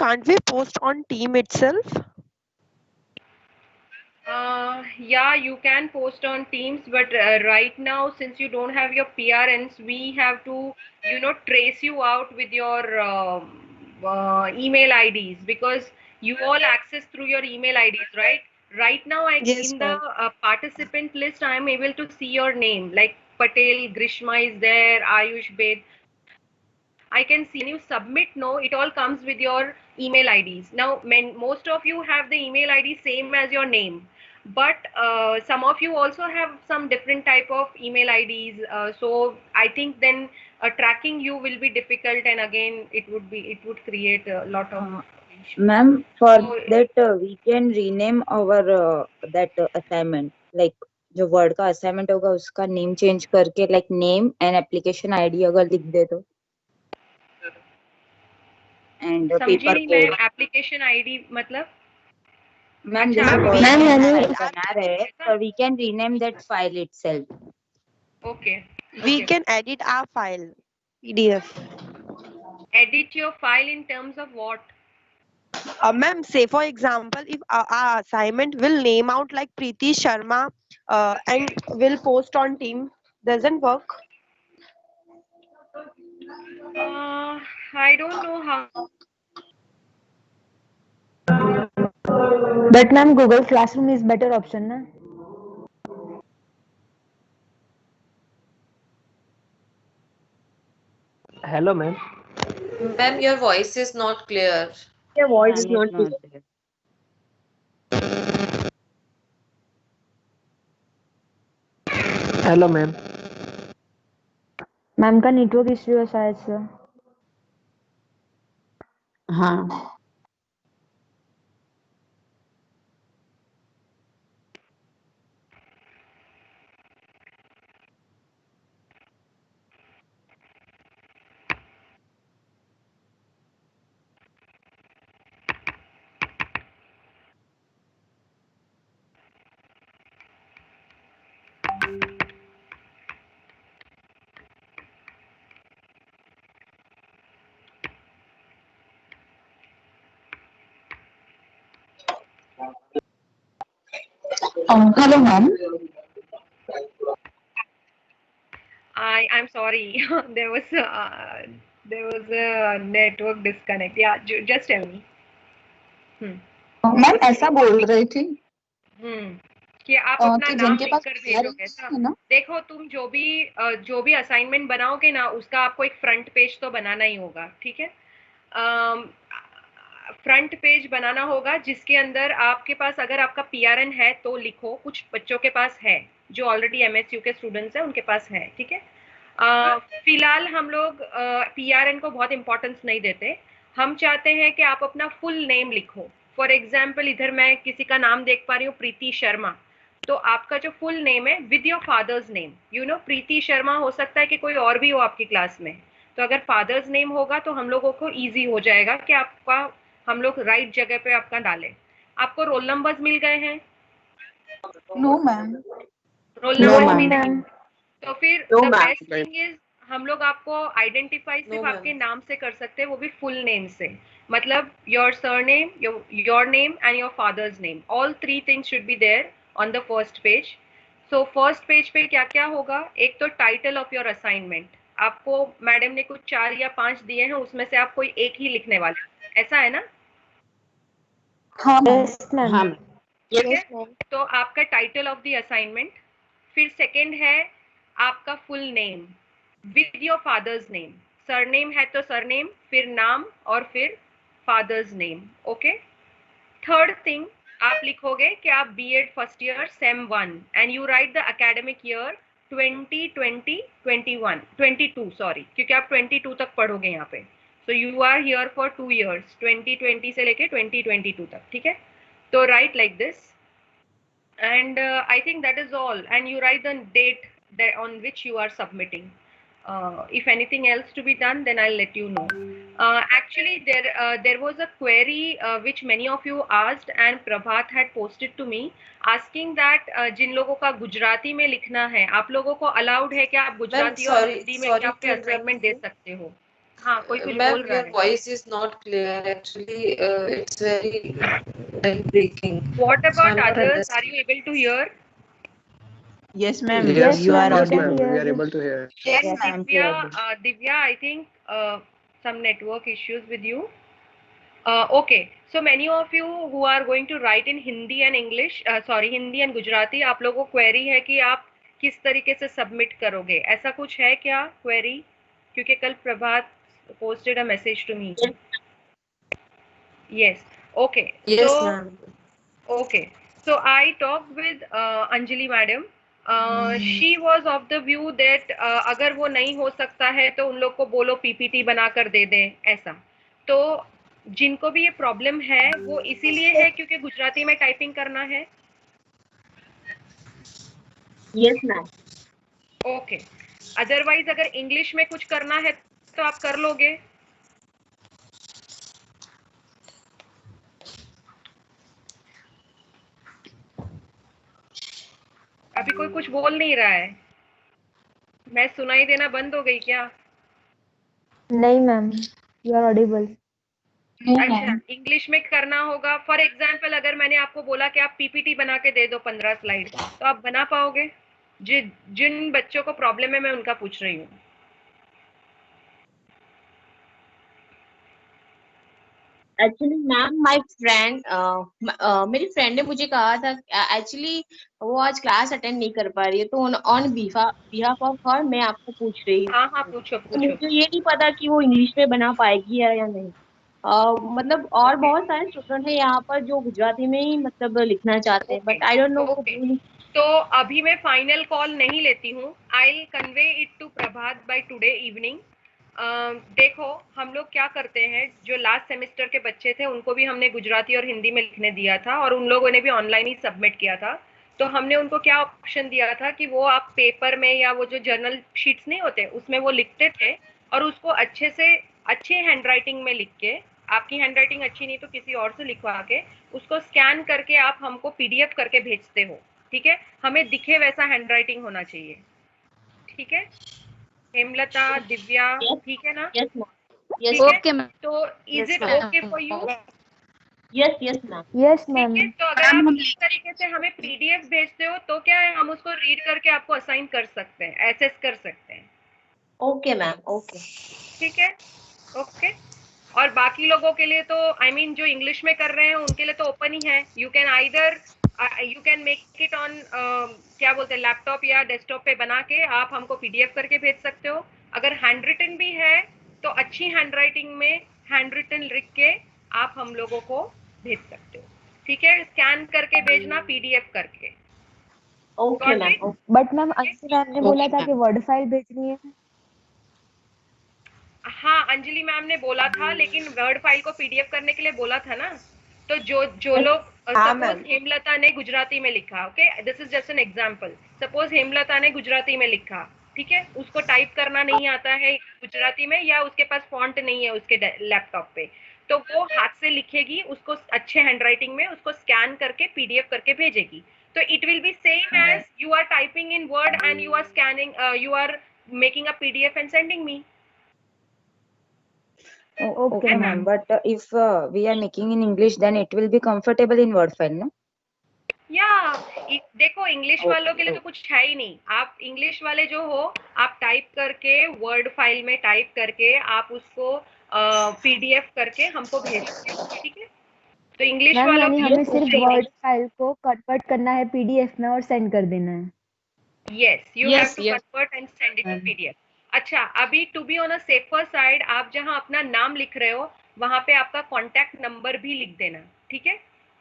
can't we post on Team itself? Yeah, you can post on Teams, but right now, since you don't have your PRNs, we have to, trace you out with your email IDs, because you all access through your email IDs, right? Right now, Yes, in the ma'am. participant list, I am able to see your name, like Patel, Grishma is there, Ayush Bed. I can see when you submit, no, it all comes with your email IDs. Now, most of you have the email ID same as your name, but some of you also have some different type of email IDs. So I think then tracking you will be difficult, and again, it would create a lot of issue. Ma'am, for So that we can rename our that assignment. Like जो word का assignment होगा उसका name change करके like name and application ID अगर लिख दे तो and समझी paper नहीं मैं, कोड एप्लीकेशन आईडी मतलब? मैम अच्छा, जैसे आप वर्ड Ma'am, में हम can फाइल you, बना रहे हैं तो we can rename that file itself okay we okay. can edit our file, PDF. Edit your file in terms of what? Ma'am, say for example, if our assignment will name out like Preeti Sharma and will post on Team, doesn't work. I don't know how. But ma'am, Google Classroom is better option, na? Hello, ma'am. Ma'am, your voice is not clear. Your voice is not clear. Hello, ma'am. Ma'am का network issue है शायद से. हाँ. Hello, ma'am. I'm sorry. There was a network disconnect. Yeah, just tell me. Ma'am ऐसा बोल रही थी कि आप अपना कि नाम जिनके पास लिखकर भेजोगे PRNs है ना, देखो, तुम जो भी असाइनमेंट बनाओगे ना, उसका आपको एक फ्रंट पेज तो बनाना ही होगा, ठीक है? फ्रंट पेज बनाना होगा जिसके अंदर आपके पास, अगर आपका PRN है तो लिखो, कुछ बच्चों के पास है जो ऑलरेडी MSU के स्टूडेंट्स हैं, उनके पास है, ठीक है? फिलहाल हम लोग PRN को बहुत इंपॉर्टेंस नहीं देते. हम चाहते हैं कि आप अपना फुल नेम लिखो. फॉर एग्जाम्पल, इधर मैं किसी का नाम देख पा रही हूँ, प्रीति शर्मा. तो आपका जो फुल नेम है विद योर फादर्स नेम, प्रीति शर्मा हो सकता है कि कोई और भी हो आपकी क्लास में. तो अगर फादर्स नेम होगा तो हम लोगों को इजी हो जाएगा कि आपका, हम लोग राइट जगह पे आपका डालें. आपको रोल नंबर्स मिल गए हैं? No ma'am. Roll No, numbers ma'am. भी नहीं. तो फिर No, the ma'am. Best thing is, हम लोग आपको आइडेंटिफाई सिर्फ No, आपके ma'am. नाम से कर सकते हैं, वो भी फुल नेम से. मतलब your surname, your name and your father's name, all 3 things should be there on the first page. So first page पे क्या क्या होगा? एक तो टाइटल ऑफ योर असाइनमेंट. आपको मैडम ने कुछ 4 या 5 दिए हैं, उसमें से आप कोई एक ही लिखने वाले, ऐसा है ना? हाँ मैम. Yes, ma'am. हाँ मैम. ठीक है, तो आपका टाइटल ऑफ द असाइनमेंट. फिर सेकंड है आपका full name with your father's name. Surname है तो सरनेम, फिर नाम और फिर father's name. Okay. Third thing, आप लिखोगे कि आप B.Ed first year sem 1 and you write the academic year 2020-21 22, sorry, क्योंकि आप 22 तक पढ़ोगे यहाँ पे. So you are here for 2 years, 2020 से लेके 2022 तक, ठीक है? So write like this, and I think that is all. And you write the date on which you are submitting. If anything else to be done, then I'll let you know. Actually, there was a query which many of you asked, and Prabhat had posted to me asking that जिन लोगों का गुजराती में लिखना है, आप लोगों को allowed है क्या? आप गुजराती और sorry- हिंदी में sorry क्या to आपके interrupt असाइनमेंट दे you. सकते हो? हाँ, कोई कुछ Ma'am, बोल रहा your है. voice is not clear. Actually, it's very like breaking. What So about I'm not others? Are understanding. you able to hear? Yes, ma'am. Yes, You are ma'am, we audible. can We are hear. able to hear. Then Yes, ma'am, Divya, clearly. Divya, I think some network issues with you. Okay, so many of you who are going to write in Hindi and English, sorry, Hindi and Gujarati, आप लोगों को query है कि आप किस तरीके से submit करोगे? ऐसा कुछ है क्या query? क्योंकि कल प्रभात posted a message to me. Yes. Okay. Yes, So ma'am. okay. So I talked with Anjali madam. She was of the view that अगर वो नहीं हो सकता है तो उन लोग को बोलो पीपीटी बनाकर दे दें ऐसा. तो जिनको भी ये प्रॉब्लम है वो इसीलिए है क्योंकि गुजराती में टाइपिंग करना है. Yes, ma'am. ओके. अदरवाइज अगर इंग्लिश में कुछ करना है तो आप कर लोगे. अभी कोई कुछ बोल नहीं रहा है. मैं सुनाई देना बंद हो गई क्या? नहीं ma'am, you are audible. No, अच्छा, ma'am. इंग्लिश में करना होगा. फॉर एग्जाम्पल अगर मैंने आपको बोला कि आप पीपीटी बना के दे दो 15 स्लाइड, तो आप बना पाओगे? जिन बच्चों को प्रॉब्लम है मैं उनका पूछ रही हूँ. Actually, ma'am, my friend, मेरी फ्रेंड ने मुझे कहा था एक्चुअली वो आज क्लास अटेंड नहीं कर पा रही है तो ऑन बिहाफ ऑफ हर मैं आपको पूछ रही हूँ. हाँ हाँ, पूछो तो पूछो. मुझे ये नहीं पता कि वो इंग्लिश में बना पाएगी या नहीं. मतलब और Okay. बहुत सारे स्टूडेंट हैं यहाँ पर जो गुजराती में ही मतलब लिखना चाहते हैं, बट आई डोंट नो वो ओके. बोल नहीं. तो अभी मैं फाइनल कॉल नहीं लेती हूँ. I will convey it to Prabhat by today evening. देखो हम लोग क्या करते हैं, जो लास्ट सेमेस्टर के बच्चे थे उनको भी हमने गुजराती और हिंदी में लिखने दिया था और उन लोगों ने भी ऑनलाइन ही सबमिट किया था. तो हमने उनको क्या ऑप्शन दिया था कि वो आप पेपर में या वो जो जर्नल शीट्स नहीं होते उसमें वो लिखते थे और उसको अच्छे से अच्छे हैंडराइटिंग में लिख के, आपकी हैंडराइटिंग अच्छी नहीं तो किसी और से लिखवा के उसको स्कैन करके आप हमको पीडीएफ करके भेजते हो. ठीक है, हमें दिखे वैसा हैंडराइटिंग होना चाहिए. ठीक है हेमलता, दिव्या, ठीक है ना? Yes ma'am. यस. ठीक है. Okay, ma'am. तो is Yes, it ma'am. Okay for you? Yes yes ma'am. Yes ठीक मैम. है. तो अगर आप इस तरीके से हमें पीडीएफ भेजते हो तो क्या है, हम उसको रीड करके आपको असाइन कर सकते हैं, एसेस कर सकते हैं. Okay ma'am. ओके. ठीक है. ओके. और बाकी लोगों के लिए तो आई मीन जो इंग्लिश में कर रहे हैं उनके लिए तो ओपन ही है. You can either you can make it on क्या बोलते हैं लैपटॉप या डेस्कटॉप पे बना के आप हमको पीडीएफ करके भेज सकते हो. अगर हैंड रिटन भी है तो अच्छी हैंडराइटिंग में हैंड रिटन लिख के आप हम लोगों को भेज सकते हो. ठीक है, स्कैन करके भेजना पीडीएफ करके. Okay Got it? Ma'am. But ma'am Anjali ma'am ने बोला था कि वर्ड फाइल भेजनी है. हाँ, अंजलि मैम ने बोला था लेकिन वर्ड फाइल को पीडीएफ करने के लिए बोला था ना. तो जो लोग हाँ, सपोज मैम. हेमलता ने गुजराती में लिखा, okay, this is just an example. Suppose Hemlata ने गुजराती में लिखा, ठीक है, उसको टाइप करना नहीं आता है गुजराती में या उसके पास फॉन्ट नहीं है उसके लैपटॉप पे, तो वो हाथ से लिखेगी उसको अच्छे हैंडराइटिंग में, उसको स्कैन करके पीडीएफ करके भेजेगी. तो it will be same as you are typing in Word and you are scanning, you are making a PDF and sending me. Okay, ma'am. ma'am. But if we are making in English, then it will be comfortable in word file, no? या देखो English वालों के लिए तो कुछ है ही नहीं. आप इंग्लिश वाले जो हो आप टाइप करके वर्ड फाइल में टाइप करके आप उसको पीडीएफ करके हमको भेजते हो. ठीक है, तो इंग्लिश मैम वालों यानी के लिए हमें कुछ सिर्फ नहीं. वर्ड फाइल को कन्वर्ट करना है पीडीएफ में और सेंड कर देना है. Yes, you have Yes, to yes. Convert and send it to ma'am. PDF. अच्छा, अभी to be on a safer side आप जहां अपना नाम लिख रहे हो वहां पे आपका कॉन्टैक्ट नंबर भी लिख देना. ठीक है,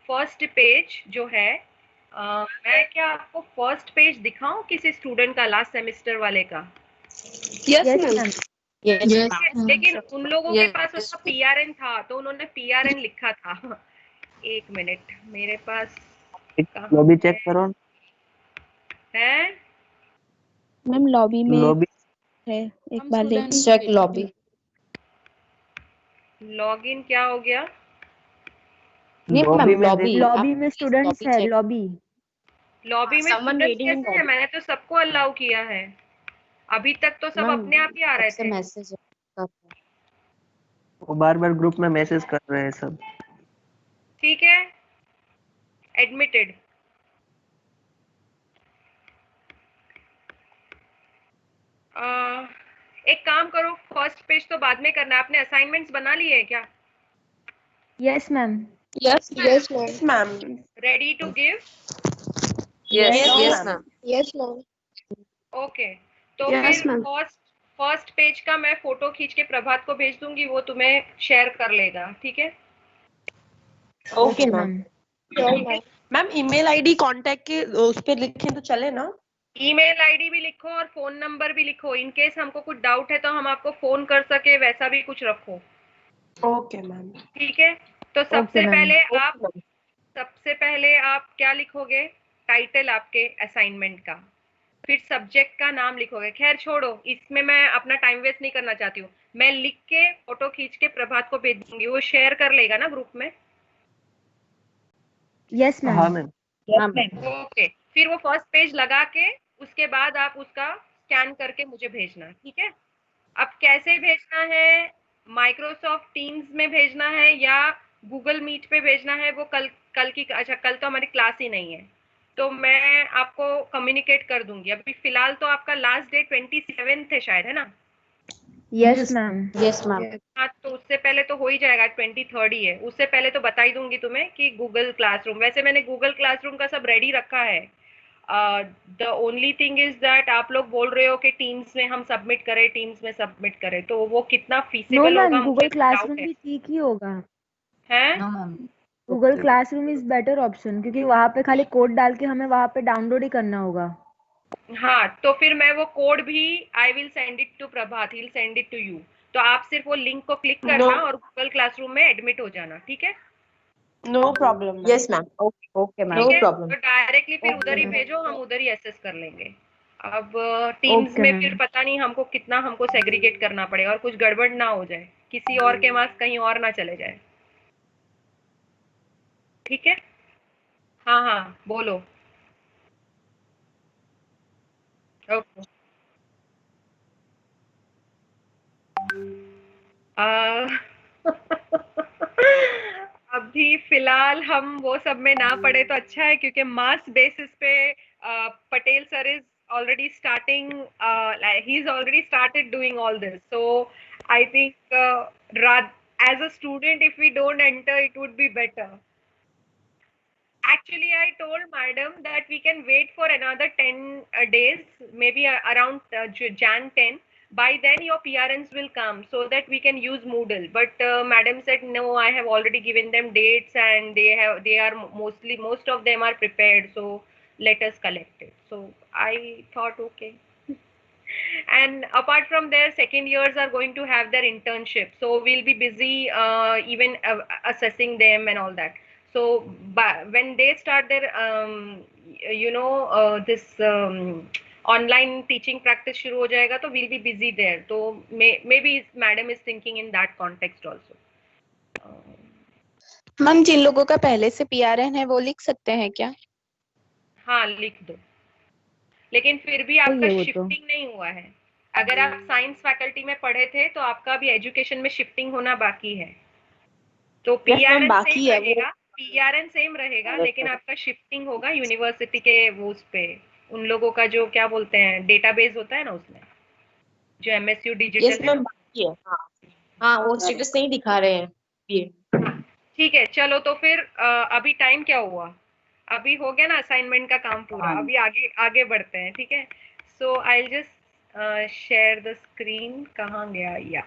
फर्स्ट पेज जो है मैं क्या आपको फर्स्ट पेज दिखाऊं किसी स्टूडेंट का लास्ट सेमेस्टर वाले का? Yes ma'am. Yes. लेकिन उन लोगों के Yes. पास उसका पीआरएन था तो उन्होंने पीआरएन लिखा था. एक मिनट, मेरे पास कहाँ लॉबी चेक करो. है? मैम लॉबी में लॉबी है, एक बार देख. Check lobby. लॉगिन क्या हो गया? नहीं लॉबी मैम में लॉबी. लॉबी में स्टूडेंट्स lobby है. check. लॉबी. लॉबी में Someone स्टूडेंट्स reading in कैसे है? lobby. मैंने तो सबको अलाउ किया है. अभी तक तो सब Ma'am, अपने आप ही आ रहे आपसे थे. मैसेज वो बार बार ग्रुप में मैसेज कर रहे हैं सब। ठीक है, एडमिटेड। एक काम करो, फर्स्ट पेज तो बाद में करना है। आपने असाइनमेंट्स बना लिए हैं क्या? Yes ma'am. Yes, Yes, ma'am. Ready to give? Yes, Yes, yes, ma'am. ma'am. Okay, तो Yes, फिर ma'am. फर्स्ट पेज का मैं फोटो खींच के प्रभात को भेज दूंगी, वो तुम्हें शेयर कर लेगा, ठीक है? Okay, ma'am. Ma'am. Ma'am email ID contact के उस पे लिखें तो चले ना? ईमेल आईडी भी लिखो और फोन नंबर भी लिखो, इन केस हमको कुछ डाउट है तो हम आपको फोन कर सके, वैसा भी कुछ रखो। Okay ma'am. ठीक है, तो ओके सबसे मैम। पहले आप क्या लिखोगे? टाइटल आपके असाइनमेंट का, फिर सब्जेक्ट का नाम लिखोगे। खैर छोड़ो, इसमें मैं अपना टाइम वेस्ट नहीं करना चाहती हूँ। मैं लिख के फोटो खींच के प्रभात को भेज दूंगी, वो शेयर कर लेगा ना ग्रुप में? यस हाँ मैम। मैम। ओके, फिर वो फर्स्ट पेज लगा के उसके बाद आप उसका स्कैन करके मुझे भेजना, ठीक है? अब कैसे भेजना है, माइक्रोसॉफ्ट टीम्स में भेजना है या गूगल मीट पे भेजना है, वो कल की, अच्छा कल तो हमारी क्लास ही नहीं है, तो मैं आपको कम्युनिकेट कर दूंगी। अभी फिलहाल तो आपका लास्ट डेट 27 है शायद, है ना? Yes ma'am. Yes, ma'am. हाँ, तो उससे पहले तो हो ही जाएगा, 23 ही है, उससे पहले तो बता ही दूंगी तुम्हें कि गूगल क्लासरूम, वैसे मैंने गूगल क्लासरूम का सब रेडी रखा है। The only thing is that आप लोग बोल रहे हो कि टीम्स में हम सबमिट करें, तो वो कितना नो फीसिबल होगा मैम, मुझे गूगल डाउट क्लासरूम है। भी ठीक ही होगा। हैं? No ma'am. Google classroom is better option, क्योंकि वहाँ पे खाली कोड डाल के हमें वहाँ पे डाउनलोड ही करना होगा। हाँ, तो फिर मैं वो कोड भी I will send it to Prabhat, he will send it to you, तो आप सिर्फ वो लिंक को क्लिक नो करना और गूगल क्लासरूम में एडमिट हो जाना, ठीक है? No problem ma'am. Yes, ma'am. Okay, ठीक no है, problem. तो डायरेक्टली फिर उधर ही मैम। भेजो, हम उधर ही एसेस कर लेंगे। अब टीम्स ओके में मैम। फिर पता नहीं हमको कितना हमको सेग्रीगेट करना पड़ेगा और कुछ गड़बड़ ना हो जाए, किसी और के मार्क्स कहीं और ना चले जाए। ठीक है, हाँ हाँ बोलो। ओके, अभी फिलहाल हम वो सब में ना पड़े तो अच्छा है, क्योंकि मास बेसिस पे Patel sir is already starting, like he's already started doing all this, so I think as a student if we don't enter it would be better. Actually, I told madam that we can wait for another 10 days, maybe around Jan 10. By then your PRNs will come so that we can use Moodle. But madam said no, I have already given them dates and they are most of them are prepared. So let us collect it. So I thought okay. And apart from there, second years are going to have their internship, so we'll be busy even assessing them and all that. So when they start their this online teaching practice shuru ho jayega, to we'll be busy there, so maybe madam is thinking in that context also. Ma'am जिन लोगों का पहले से PRN है वो लिख सकते हैं क्या? हाँ लिख दो, लेकिन फिर भी सही आपका है वो तो। शिफ्टिंग नहीं हुआ है। अगर आप साइंस फैकल्टी में पढ़े थे तो आपका भी एजुकेशन में शिफ्टिंग होना बाकी है, तो पीआरएन सेम रहेगा, पीआरएन सेम रहेगा, लेकिन आपका शिफ्टिंग होगा यूनिवर्सिटी के वो उस पे, उन लोगों का जो क्या बोलते हैं डेटाबेस होता है ना, उसमें जो एमएसयू Yes, डिजिटल है। ma'am. बाकी है. हाँ, वो स्टेटस नहीं दिखा रहे हैं ये. ठीक है, चलो तो फिर अभी टाइम क्या हुआ? अभी हो गया ना असाइनमेंट का काम पूरा, अभी आगे आगे बढ़ते हैं, ठीक है? So I will just share the screen, कहाँ गया या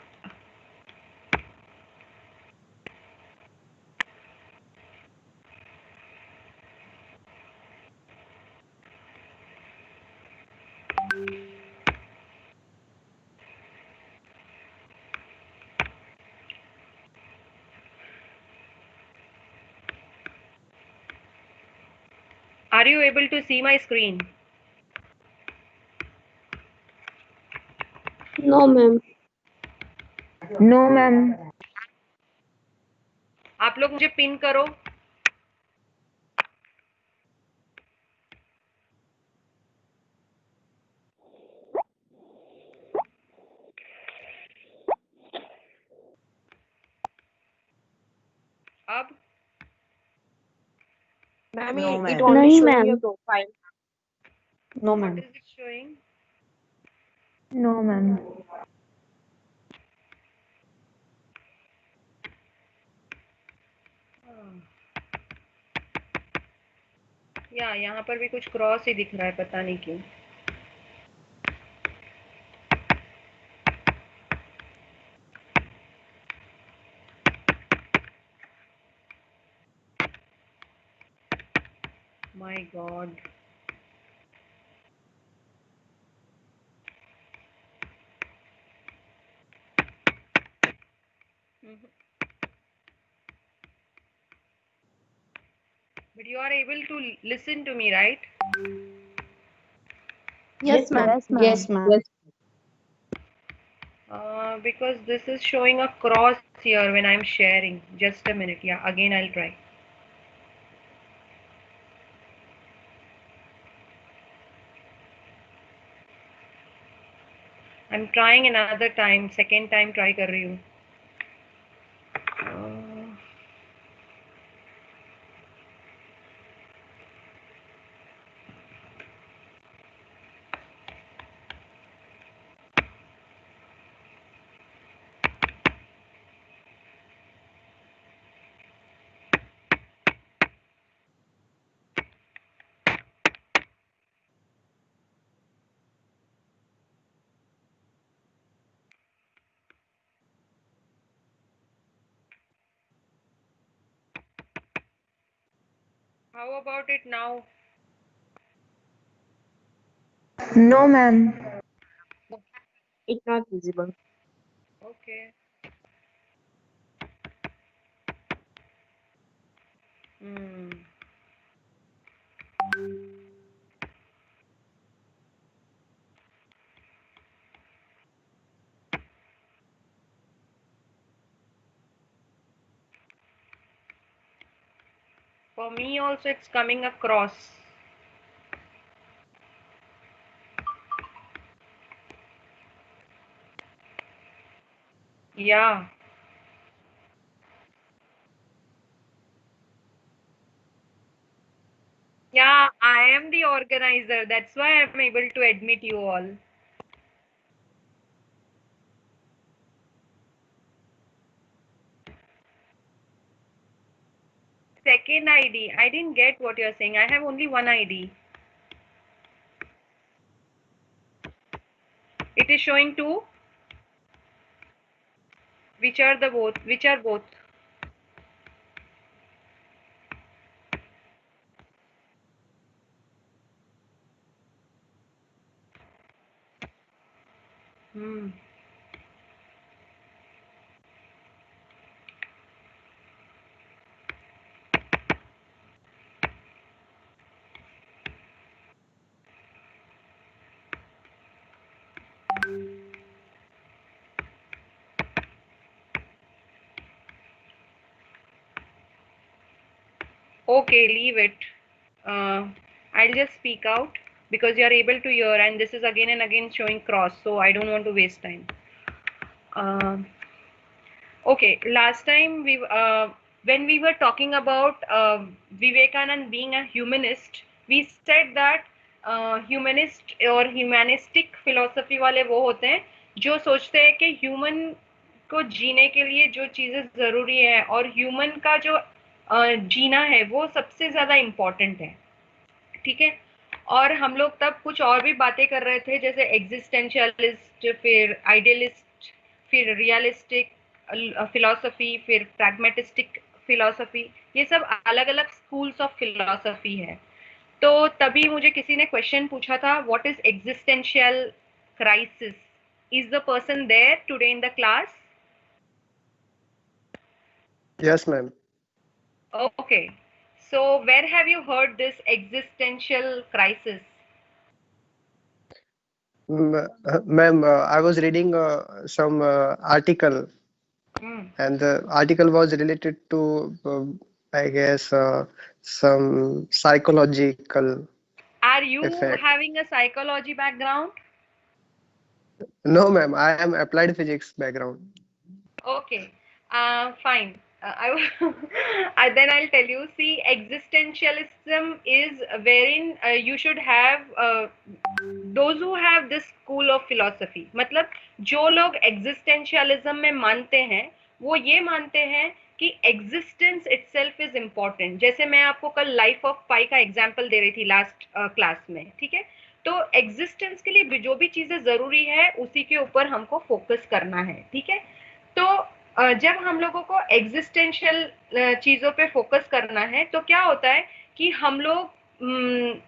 Are you able to see my screen? No ma'am. आप लोग मुझे पिन करो। Ma'am, No, it ma'am. only नहीं showing ma'am, your profile. No What ma'am. is it showing? No, ma'am. या यहाँ पर भी कुछ क्रॉस ही दिख रहा है, पता नहीं क्यों. My God. But you are able to listen to me, right? Yes, ma'am. Yes, ma'am. Yes ma'am. Yes. Because this is showing a cross here when I'm sharing. Just a minute. Yeah, again I'll try. I'm trying another time. Second time try कर रही हूँ. How about it now? No, ma'am. It's not visible. Okay. Hmm. For me also it's coming across. Yeah. Yeah, I am the organizer. That's why I'm able to admit you all. Second ID. I didn't get what you're saying. I have only one ID. It is showing two. Which are the both? Which are both? Hmm. Okay, leave it. I'll just speak out because you are able to hear, and this is again and again showing cross, so I don't want to waste time. Okay, last time when we were talking about Vivekanand being a humanist, we said that humanist और humanistic philosophy वाले वो होते हैं जो सोचते हैं कि human को जीने के लिए जो चीजें जरूरी है और ह्यूमन का जो जीना है वो सबसे ज्यादा इम्पोर्टेंट है. ठीक है. और हम लोग तब कुछ और भी बातें कर रहे थे जैसे एग्जिस्टेंशियलिस्ट, फिर आइडियलिस्ट, फिर रियलिस्टिक फिलॉसफी, फिर प्रैग्मेटिस्टिक फिलॉसफी. ये सब अलग अलग स्कूल्स ऑफ फिलॉसफी है. तो तभी मुझे किसी ने क्वेश्चन पूछा था, what is existential crisis? Is the person there today in the class? Yes, ma'am. Okay. So where have you heard this existential crisis? Ma'am, I was reading some article, and the article was related to, I guess, some psychological Are you effect. having a psychology background? No, ma'am, I am applied physics background. Okay, fine. Then I'll tell you. See, existentialism is wherein you should have those who have this school of philosophy. मतलब जो लोग existentialism में मानते हैं, वो ये मानते हैं कि existence itself is important. जैसे मैं आपको कल life of pi का example दे रही थी last class में, ठीक है? तो existence के लिए जो भी चीजें जरूरी है, उसी के ऊपर हमको focus करना है, ठीक है? तो जब हम लोगों को एग्जिस्टेंशियल चीजों पे फोकस करना है तो क्या होता है कि हम लोग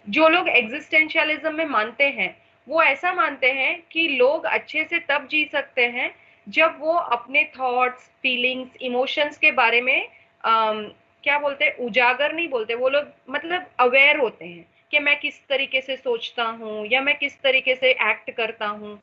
जो लोग एग्जिस्टेंशियलिज्म में मानते हैं वो ऐसा मानते हैं कि लोग अच्छे से तब जी सकते हैं जब वो अपने थॉट्स, फीलिंग्स, इमोशंस के बारे में क्या बोलते हैं, उजागर नहीं बोलते, वो लोग मतलब अवेयर होते हैं कि मैं किस तरीके से सोचता हूँ या मैं किस तरीके से एक्ट करता हूँ,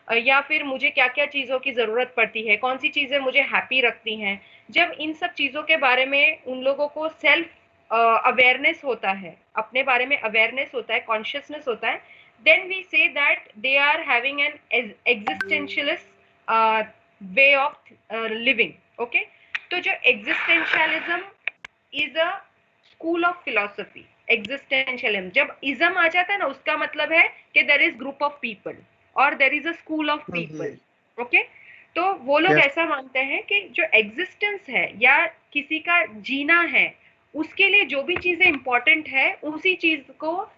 या फिर मुझे क्या क्या चीजों की जरूरत पड़ती है, कौन सी चीजें मुझे हैप्पी रखती हैं। जब इन सब चीजों के बारे में उन लोगों को सेल्फ अवेयरनेस होता है, अपने बारे में अवेयरनेस होता है, कॉन्शियसनेस होता है, then we say that they are having an existentialist way of living. Okay, तो जो existentialism is a school of philosophy, existentialism जब इज्म आ जाता है ना, उसका मतलब है कि there is group of people और there is a school of people. Okay, तो वो लोग Yes. ऐसा मानते हैं कि जो एग्जिस्टेंस है या किसी का जीना है, उसके लिए जो भी चीजें इंपॉर्टेंट है उसी चीज को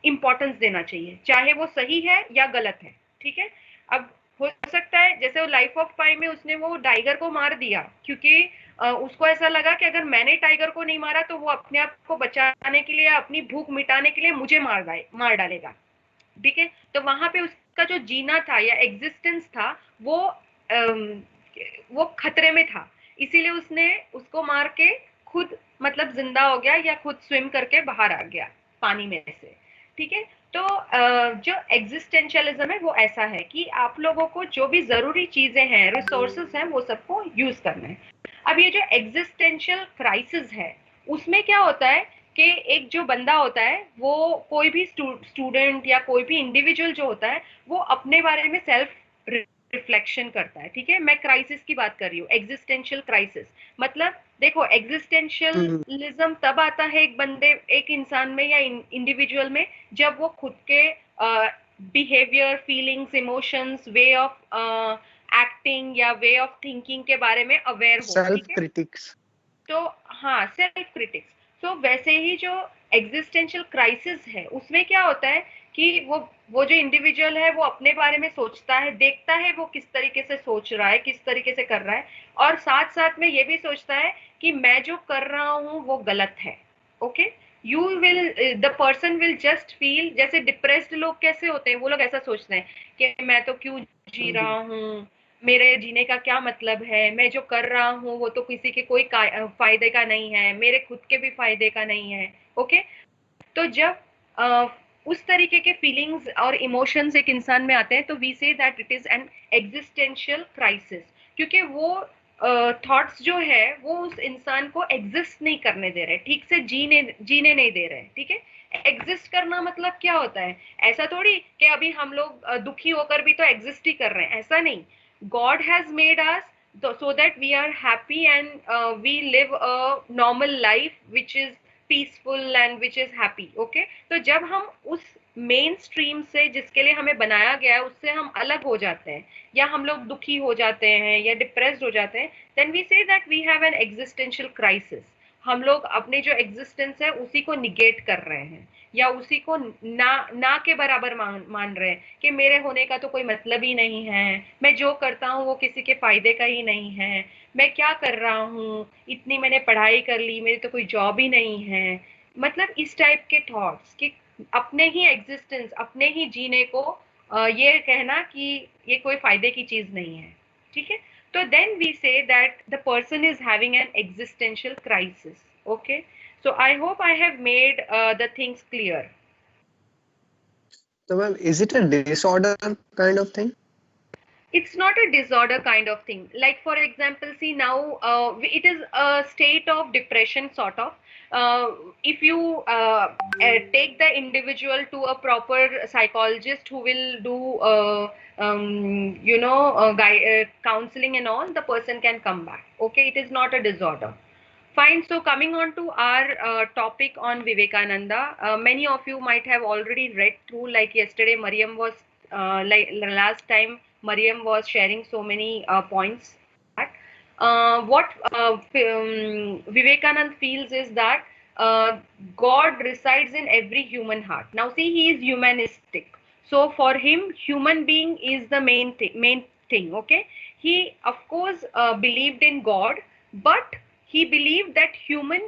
इंपॉर्टेंस देना चाहिए, चाहे वो सही है या गलत है, ठीक है? अब हो सकता है जैसे वो लाइफ ऑफ पाई में उसने वो टाइगर को मार दिया क्योंकि उसको ऐसा लगा कि अगर मैंने टाइगर को नहीं मारा तो वो अपने आप को बचाने के लिए, अपनी भूख मिटाने के लिए मुझे मार डालेगा, ठीक है? तो वहां पे उसका जो जीना था या एग्जिस्टेंस था वो खतरे में था, इसीलिए उसने उसको मार के खुद मतलब जिंदा हो गया या खुद स्विम करके बाहर आ गया पानी में से, ठीक है? तो जो एग्जिस्टेंशियलिज्म है वो ऐसा है कि आप लोगों को जो भी जरूरी चीजें हैं, रिसोर्सेस हैं, वो सबको यूज करना है। अब ये जो एग्जिस्टेंशियल क्राइसिस है, उसमें क्या होता है कि एक जो बंदा होता है, वो कोई भी स्टूडेंट या कोई भी इंडिविजुअल जो होता है, वो अपने बारे में सेल्फ रिफ्लेक्शन करता है, ठीक है? मैं क्राइसिस की बात कर रही हूँ, एग्जिस्टेंशियल क्राइसिस। मतलब देखो, एग्जिस्टेंशियलिज्म तब आता है एक इंसान में या इंडिविजुअल में जब वो खुद के behaviour, feelings, emotions, way of acting या वे ऑफ थिंकिंग के बारे में अवेयर हो, Self ठीक है? critics. तो हाँ, सेल्फ क्रिटिक्स। तो वैसे ही जो एग्जिस्टेंशियल क्राइसिस है, उसमें क्या होता है कि वो जो इंडिविजुअल है वो अपने बारे में सोचता है, देखता है वो किस तरीके से सोच रहा है, किस तरीके से कर रहा है, और साथ साथ में ये भी सोचता है कि मैं जो कर रहा हूँ वो गलत है। Okay, you will the person will just feel, जैसे डिप्रेस्ड लोग कैसे होते हैं, वो लोग ऐसा सोचते हैं कि मैं तो क्यों जी रहा हूँ, मेरे जीने का क्या मतलब है, मैं जो कर रहा हूँ वो तो किसी के कोई फायदे का नहीं है, मेरे खुद के भी फायदे का नहीं है। ओके, तो जब उस तरीके के फीलिंग्स और इमोशंस एक इंसान में आते हैं तो we say that it is an existential crisis, क्योंकि वो थॉट्स जो है वो उस इंसान को एग्जिस्ट नहीं करने दे रहे, ठीक से जीने नहीं दे रहे, ठीक है? एग्जिस्ट करना मतलब क्या होता है? ऐसा थोड़ी कि अभी हम लोग दुखी होकर भी तो एग्जिस्ट ही कर रहे हैं, ऐसा नहीं। God has made us so that we are happy and we live a normal life which is peaceful and which is happy. Okay, तो जब हम उस मेन स्ट्रीम से जिसके लिए हमें बनाया गया है उससे हम अलग हो जाते हैं, या हम लोग दुखी हो जाते हैं या डिप्रेस्ड हो जाते हैं, then we say that we have an existential crisis. हम लोग अपने जो एग्जिस्टेंस है उसी को निगेट कर रहे हैं या उसी को ना के बराबर मान रहे हैं कि मेरे होने का तो कोई मतलब ही नहीं है, मैं जो करता हूँ वो किसी के फायदे का ही नहीं है, मैं क्या कर रहा हूँ, इतनी मैंने पढ़ाई कर ली, मेरी तो कोई जॉब ही नहीं है। मतलब इस टाइप के थॉट्स कि अपने ही एग्जिस्टेंस, अपने ही जीने को ये कहना कि ये कोई फायदे की चीज नहीं है, ठीक है? तो then we say that the person is having an existential crisis. Okay, so I hope I have made the things clear. So, ma'am, is it a disorder kind of thing? It's not a disorder kind of thing. Like for example, see now it is a state of depression sort of. If you take the individual to a proper psychologist who will do counseling and all, the person can come back. Okay, it is not a disorder. Fine. So coming on to our topic on Vivekananda, many of you might have already read through. Like yesterday, Mariam was like last time, Mariam was sharing so many points. What Vivekanand feels is that God resides in every human heart. Now, see, he is humanistic. So for him, human being is the main thing. Main thing. Okay. He of course believed in God, but he believed that human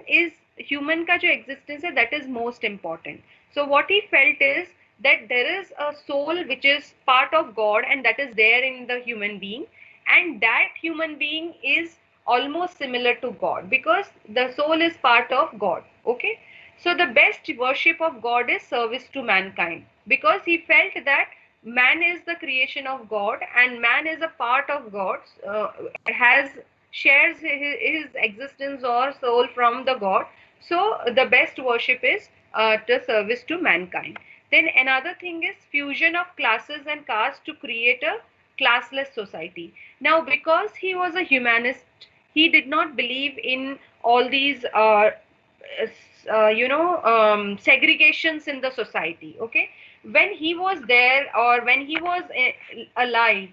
का जो existence है, that is most important. So what he felt is that there is a soul which is part of God and that is there in the human being, and that human being is almost similar to God because the soul is part of God. Okay, so the best worship of God is service to mankind, because he felt that man is the creation of God and man is a part of God, has shares his existence or soul from the God. So the best worship is the service to mankind. Then another thing is fusion of classes and castes to create a classless society. Now, because he was a humanist, he did not believe in all these segregations in the society. Okay, when he was there or when he was alive,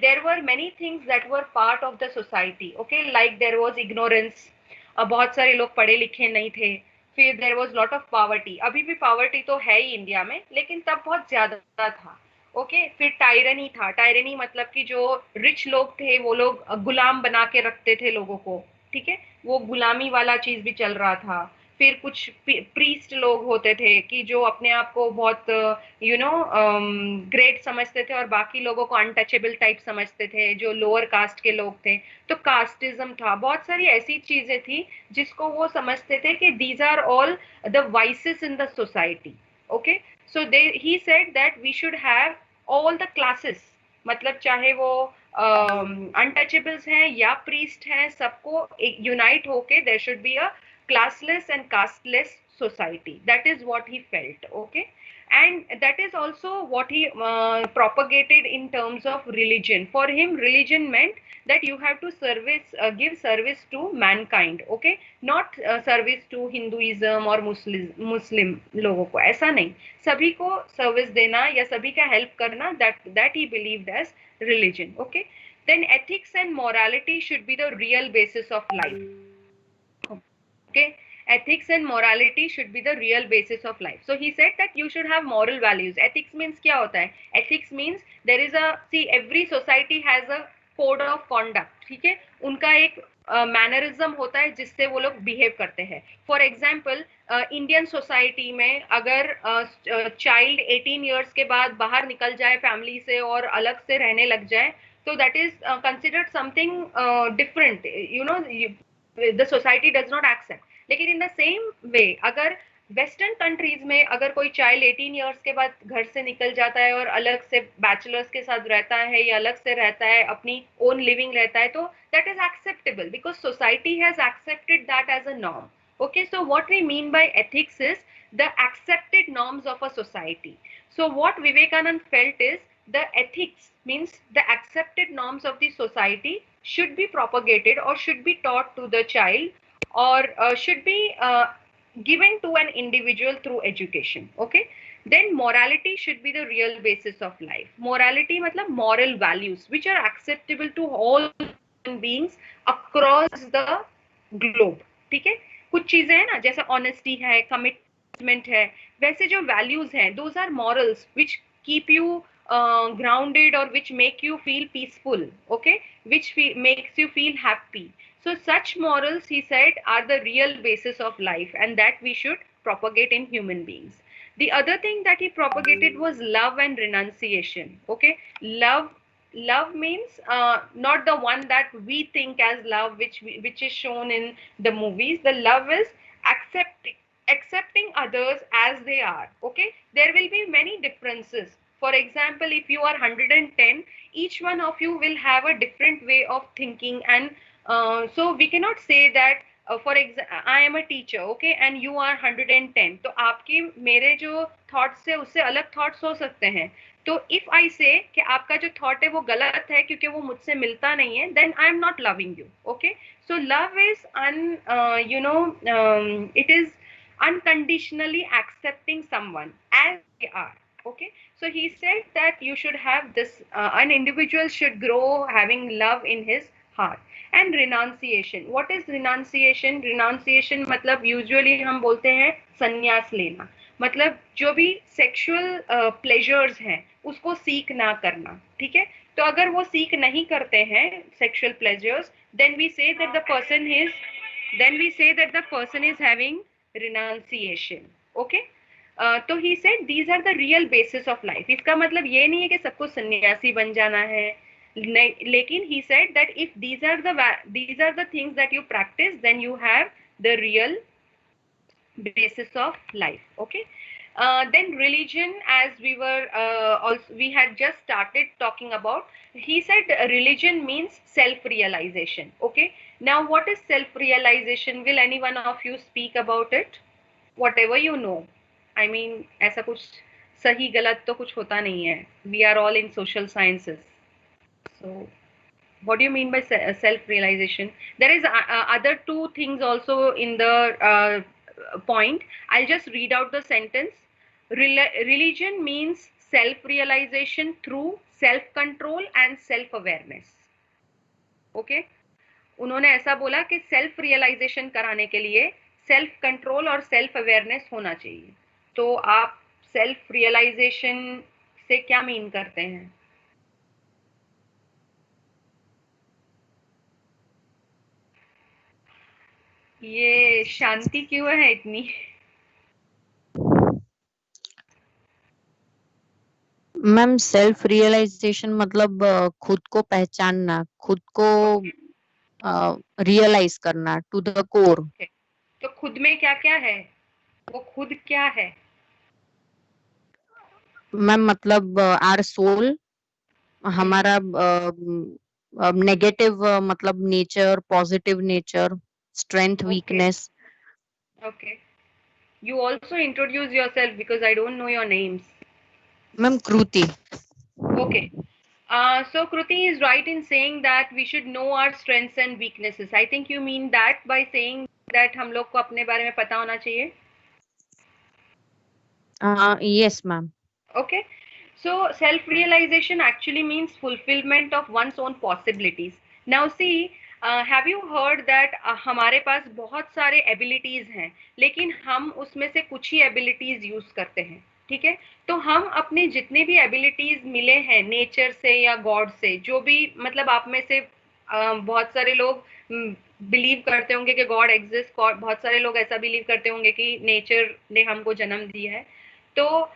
there were many things that were part of the society. Okay, like there was ignorance, बहुत सारे लोग पढ़े लिखे नहीं थे, फिर there was lot of poverty. अभी भी poverty तो है ही इंडिया में, लेकिन तब बहुत ज्यादा था. ओके, फिर टायरनी था. टायरनी मतलब कि जो रिच लोग थे वो लोग गुलाम बना के रखते थे लोगों को. ठीक है, वो गुलामी वाला चीज भी चल रहा था. फिर कुछ प्रीस्ट लोग होते थे कि जो अपने आप को बहुत ग्रेट समझते थे और बाकी लोगों को अनटचेबल टाइप समझते थे, जो लोअर कास्ट के लोग थे. तो कास्टिज्म था. बहुत सारी ऐसी चीजें थी जिसको वो समझते थे कि these are all the voices in the society. Okay, so they he said that we should have all the classes, मतलब चाहे वो अनटचेबल्स हैं या प्रीस्ट हैं, सबको यूनाइट होके there should be a classless and casteless society. That is what he felt. Okay, and that is also what he propagated in terms of religion. For him, religion meant that you have to give service to mankind. Okay, not service to Hinduism or Muslim लोगों को. ऐसा नहीं, सभी को service देना या सभी का help करना, that he believed as religion. Okay, then ethics and morality should be the real basis of life. Okay, ethics and morality should be the real basis of life. So he said that you should have moral values. Ethics means क्या होता है? Ethics means there is a, see, every society has a code of conduct. ठीक है, उनका एक mannerism होता है जिससे वो लोग बिहेव करते हैं. फॉर एग्जाम्पल, इंडियन सोसाइटी में अगर चाइल्ड 18 ईयर्स के बाद बाहर निकल जाए फैमिली से और अलग से रहने लग जाए, तो that is considered something different. the society does not accept. लेकिन in the same way, अगर वेस्टर्न कंट्रीज में अगर कोई चाइल्ड 18 ईयर्स के बाद घर से निकल जाता है और अलग से बैचलर्स के साथ रहता है या अलग से रहता है, अपनी ओन लिविंग रहता है, तो that is acceptable because society has accepted that as a norm. Okay, so what we mean by ethics is the accepted norms of a society. So what Vivekanand felt is the ethics means the accepted norms of the society should be propagated or should be taught to the child or should be given to an individual through education. Okay, then morality should be the real basis of life. Morality matlab moral values which are acceptable to all human beings across the globe. ठीक है, कुछ चीजें हैं ना, जैसे honesty है, commitment है, वैसे जो वैल्यूज हैं, those are morals which keep you grounded or which make you feel peaceful. Okay, which makes you feel happy. So such morals, he said, are the real basis of life and that we should propagate in human beings. The other thing that he propagated was love and renunciation. Okay, love means not the one that we think as love, which is shown in the movies. The love is accepting others as they are. Okay, there will be many differences. For example, if you are 110, each one of you will have a different way of thinking, and so we cannot say that for example I am a teacher, okay, and you are 110, तो आपके मेरे जो thoughts है उससे अलग thoughts हो सकते हैं. तो इफ आई से कि आपका जो थॉट है वो गलत है क्योंकि वो मुझसे मिलता नहीं है, then I am not loving you. Okay, so love is it is unconditionally accepting someone as they are. Okay, so he said that you should have this, an individual should grow having love in his heart. And renunciation, what is renunciation? Renunciation मतलब usually हम बोलते हैं संन्यास लेना, मतलब जो भी sexual pleasures हैं उसको सीख ना करना. ठीक है, तो अगर वो सीख नहीं करते हैं sexual pleasures, then we say that the person is having renunciation. Okay, तो he said these are the real basis of life. इसका मतलब ये नहीं है कि सबको सन्यासी बन जाना है, लेकिन he said that if these are the things that you practice, then you have the real basis of life. Okay, then religion, as we had just started talking about, he said religion means self-realization. Okay, now what is self-realization? Will any one of you speak about it? Whatever you know. I mean, ऐसा कुछ सही गलत तो कुछ होता नहीं है. We are all in social sciences. So what do you mean by self-realization? There is other two things also in the point. I'll just read out the sentence. Religion means self-realization through self-control and self-awareness. Okay, उन्होंने ऐसा बोला कि self realisation कराने के लिए self control और self awareness होना चाहिए. तो आप सेल्फ रियलाइजेशन से क्या मीन करते हैं? ये शांति क्यों है इतनी? मैम सेल्फ रियलाइजेशन मतलब खुद को पहचानना, खुद को रियलाइज करना टू द कोर. तो खुद में क्या क्या है? वो खुद क्या है? मैम मतलब आर सोल, हमारा नेगेटिव मतलब nature, positive nature, strength, weakness. Okay, you also introduce yourself because I don't know your names. Ma'am Kriti. Okay, so Kruti is right in saying that we should know our strengths and weaknesses. I think you mean that by saying that हम लोग को अपने बारे में पता होना चाहिए. Yes ma'am. Okay, so self-realization actually means fulfillment of one's own possibilities. Now see, have you heard that हमारे पास बहुत सारे abilities हैं, लेकिन हम उसमें से कुछ ही abilities use करते हैं. ठीक है, तो हम अपने जितने भी abilities मिले हैं नेचर से या गॉड से, जो भी मतलब आप में से बहुत सारे लोग बिलीव करते होंगे कि गॉड एग्जिस्ट, बहुत सारे लोग ऐसा बिलीव करते होंगे कि नेचर ने हमको जन्म दिया है. तो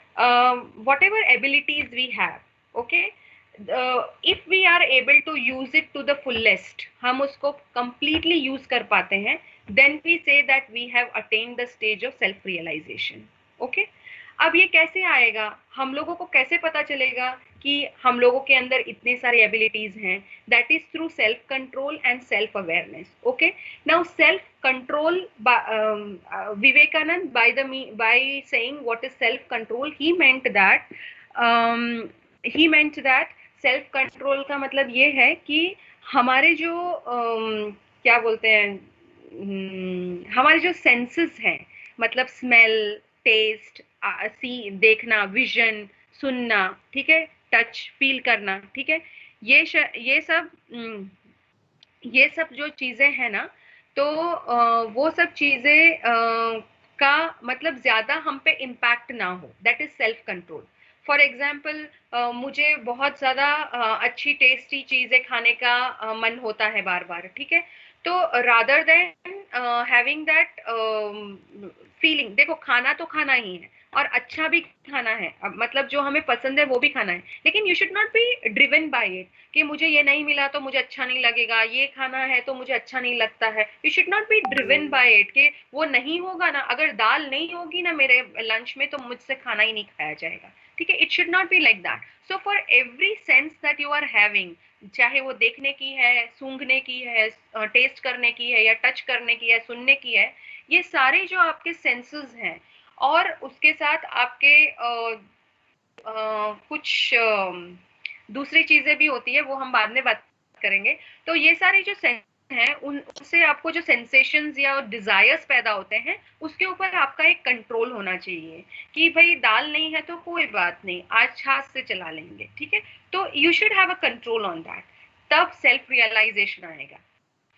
whatever abilities we have, okay, if we are able to use it to the fullest, हम उसको completely use कर पाते हैं, then we say that we have attained the stage of self realization. Okay, अब ये कैसे आएगा? हम लोगों को कैसे पता चलेगा कि हम लोगों के अंदर इतने सारे एबिलिटीज हैं? That is through self control and self awareness. Okay, now self control, Vivekananda by saying what is self control, he meant that self control का मतलब ये है कि हमारे जो क्या बोलते हैं, हमारे जो सेंसेस हैं, मतलब स्मेल, टेस्ट, देखना, विजन, सुनना, ठीक है, टच, फील करना, ठीक है, ये सब जो चीजें हैं ना, तो वो सब चीजें का मतलब ज्यादा हम पे इम्पैक्ट ना हो, that is self control. For example मुझे बहुत ज्यादा अच्छी टेस्टी चीजें खाने का मन होता है बार बार, ठीक है, तो rather than having that feeling, देखो खाना तो खाना ही है, और अच्छा भी खाना है, अब मतलब जो हमें पसंद है वो भी खाना है, लेकिन you should not be driven by it कि मुझे ये नहीं मिला तो मुझे अच्छा नहीं लगेगा, ये खाना है तो मुझे अच्छा नहीं लगता है। You should not be driven by it कि वो नहीं होगा ना, अगर दाल नहीं होगी ना मेरे लंच में तो मुझसे खाना ही नहीं खाया जाएगा, ठीक है। It should not be like that. So for every sense that you are having, चाहे वो देखने की है, सूंघने की है, टेस्ट करने की है, या टच करने की है, सुनने की है, ये सारे जो आपके सेंसेस हैं, और उसके साथ आपके कुछ दूसरी चीजें भी होती है, वो हम बाद में बात करेंगे। तो ये सारे जो सेंस हैं उनसे आपको जो सेंसेशंस या डिजायर्स पैदा होते हैं, उसके ऊपर आपका एक कंट्रोल होना चाहिए कि भाई दाल नहीं है तो कोई बात नहीं, आज छाछ से चला लेंगे, ठीक है। तो you should have a control on that, तब सेल्फ रियलाइजेशन आएगा,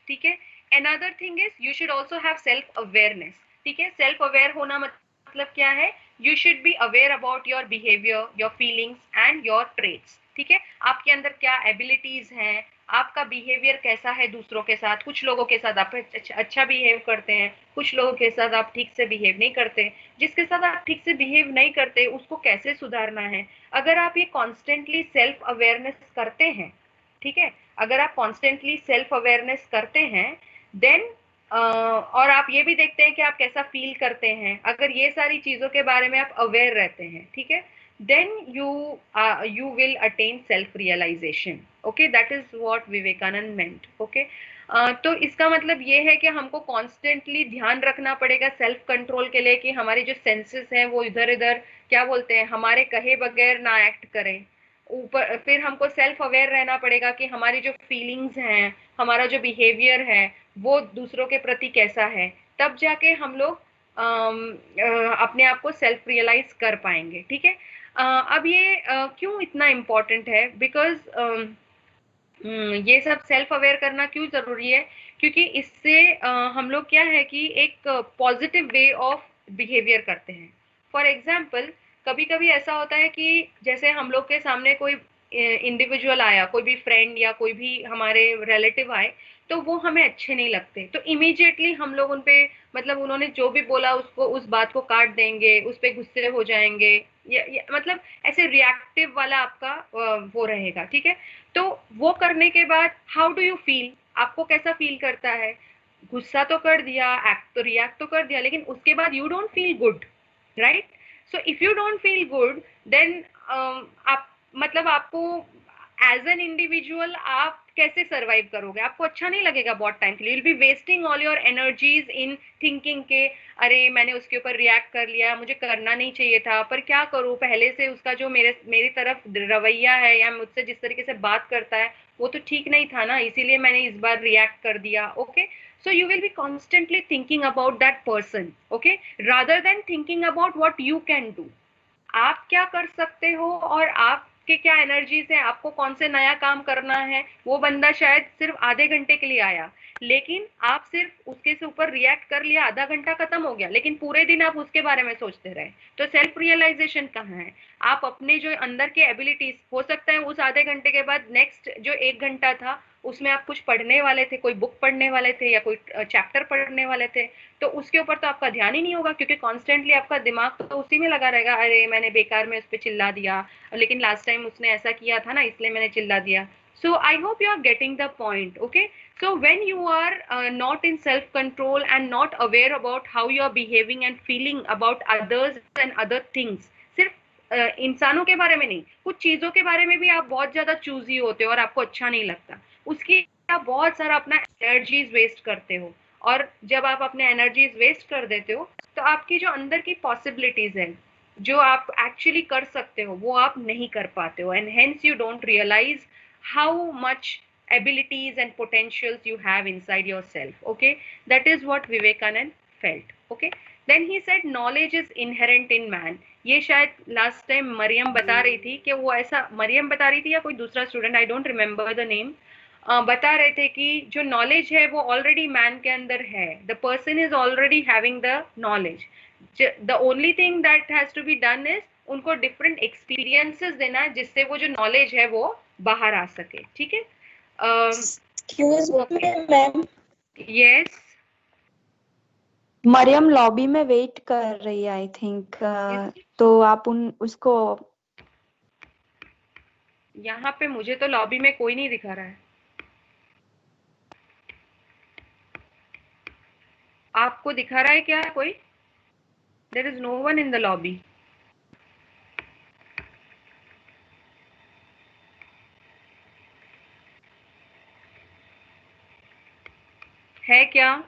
ठीक है। Another thing is you should also have self awareness, ठीक है। सेल्फ अवेयर होना मतलब क्या है, you should be aware about your behaviour, your feelings and your traits, ठीक है। आपके अंदर क्या एबिलिटीज हैं, आपका बिहेवियर कैसा है दूसरों के साथ। कुछ लोगों के साथ आप अच्छा बिहेव करते हैं, कुछ लोगों के साथ आप ठीक से बिहेव नहीं करते। जिसके साथ आप ठीक से बिहेव नहीं करते उसको कैसे सुधारना है, अगर आप ये कॉन्स्टेंटली सेल्फ अवेयरनेस करते हैं, ठीक है, अगर आप कॉन्स्टेंटली सेल्फ अवेयरनेस करते हैं देन और आप ये भी देखते हैं कि आप कैसा फील करते हैं, अगर ये सारी चीजों के बारे में आप अवेयर रहते हैं, ठीक है, then you will attain self realization, okay, that is what Vivekanand meant, okay। तो इसका मतलब ये है कि हमको कॉन्स्टेंटली ध्यान रखना पड़ेगा सेल्फ कंट्रोल के लिए कि हमारी जो सेंसेस हैं वो इधर इधर क्या बोलते हैं हमारे कहे बगैर ना एक्ट करें। ऊपर फिर हमको सेल्फ अवेयर रहना पड़ेगा कि हमारी जो फीलिंग्स हैं, हमारा जो बिहेवियर है वो दूसरों के प्रति कैसा है, तब जाके हम लोग अपने आप को सेल्फ रियलाइज कर पाएंगे, ठीक है। अब ये क्यों इतना इम्पोर्टेंट है, बिकॉज ये सब सेल्फ अवेयर करना क्यों जरूरी है, क्योंकि इससे हम लोग क्या है कि एक पॉजिटिव वे ऑफ बिहेवियर करते हैं। फॉर एग्जाम्पल कभी कभी ऐसा होता है कि जैसे हम लोग के सामने कोई इंडिविजुअल आया, कोई भी फ्रेंड या कोई भी हमारे रिलेटिव आए, तो वो हमें अच्छे नहीं लगते, तो इमीडिएटली हम लोग उनपे मतलब उन्होंने जो भी बोला उसको उस बात को काट देंगे, उस पे गुस्से हो जाएंगे, मतलब ऐसे रिएक्टिव वाला आपका वो रहेगा, ठीक है। तो वो करने के बाद हाउ डू यू फील, आपको कैसा फील करता है, गुस्सा तो कर दिया, एक्ट तो रिएक्ट तो कर दिया, लेकिन उसके बाद you don't feel good, right. So if you don't feel good then आप मतलब आपको एज एन इंडिविजुअल आप कैसे सरवाइव करोगे, आपको अच्छा नहीं लगेगा बहुत टाइम के लिए, will be wasting all your energies in thinking के अरे मैंने उसके ऊपर रिएक्ट कर लिया, मुझे करना नहीं चाहिए था, पर क्या करूं, पहले से उसका जो मेरी तरफ रवैया है या मुझसे जिस तरीके से बात करता है वो तो ठीक नहीं था ना, इसीलिए मैंने इस बार रिएक्ट कर दिया, okay. So you will be constantly thinking about that person, okay, rather than thinking about what you can do, आप क्या कर सकते हो और आपके क्या एनर्जीज है, आपको कौन से नया काम करना है। वो बंदा शायद सिर्फ आधे घंटे के लिए आया, लेकिन आप सिर्फ उसके से ऊपर रिएक्ट कर लिया, आधा घंटा खत्म हो गया, लेकिन पूरे दिन आप उसके बारे में सोचते रहे। तो सेल्फ रियलाइजेशन कहाँ है, आप अपने जो अंदर के एबिलिटीज, हो सकता है उस आधे घंटे के बाद नेक्स्ट जो 1 घंटा था उसमें आप कुछ पढ़ने वाले थे, कोई बुक पढ़ने वाले थे या कोई चैप्टर पढ़ने वाले थे, तो उसके ऊपर तो आपका ध्यान ही नहीं होगा, क्योंकि कॉन्स्टेंटली आपका दिमाग तो उसी में लगा रहेगा, अरे मैंने बेकार में उस पर चिल्ला दिया, लेकिन लास्ट टाइम उसने ऐसा किया था ना इसलिए मैंने चिल्ला दिया। So I hope you are getting the point, okay? So when you are not in self-control and not aware about how you are behaving and feeling about others and other things, सिर्फ इंसानों के बारे में नहीं, कुछ चीजों के बारे में भी आप बहुत ज्यादा चूजी होते हो और आपको अच्छा नहीं लगता, उसकी आप बहुत सारा अपना एनर्जीज वेस्ट करते हो, और जब आप अपने एनर्जीज वेस्ट कर देते हो तो आपकी जो अंदर की पॉसिबिलिटीज है, जो आप एक्चुअली कर सकते हो, वो आप नहीं कर पाते हो, and hence you don't realise how much abilities and potentials you have inside yourself, okay, that is what Vivekanand felt, okay। then he said knowledge is inherent in man, ये शायद लास्ट टाइम मरियम बता रही थी कि वो ऐसा, मरियम बता रही थी या कोई दूसरा student, I don't remember the name, बता रहे थे कि जो नॉलेज है वो ऑलरेडी मैन के अंदर है, the person is already having the knowledge, the only thing that has to be done is उनको डिफरेंट एक्सपीरियंसेस देना है जिससे वो जो नॉलेज है वो बाहर आ सके, ठीक है। Excuse me, ma'am. Yes. Mariam lobby में वेट कर रही है आई थिंक। तो आप उसको यहाँ पे मुझे तो लॉबी में कोई नहीं दिखा रहा है। आपको दिखा रहा है क्या कोई? There is no one in the lobby. है क्या?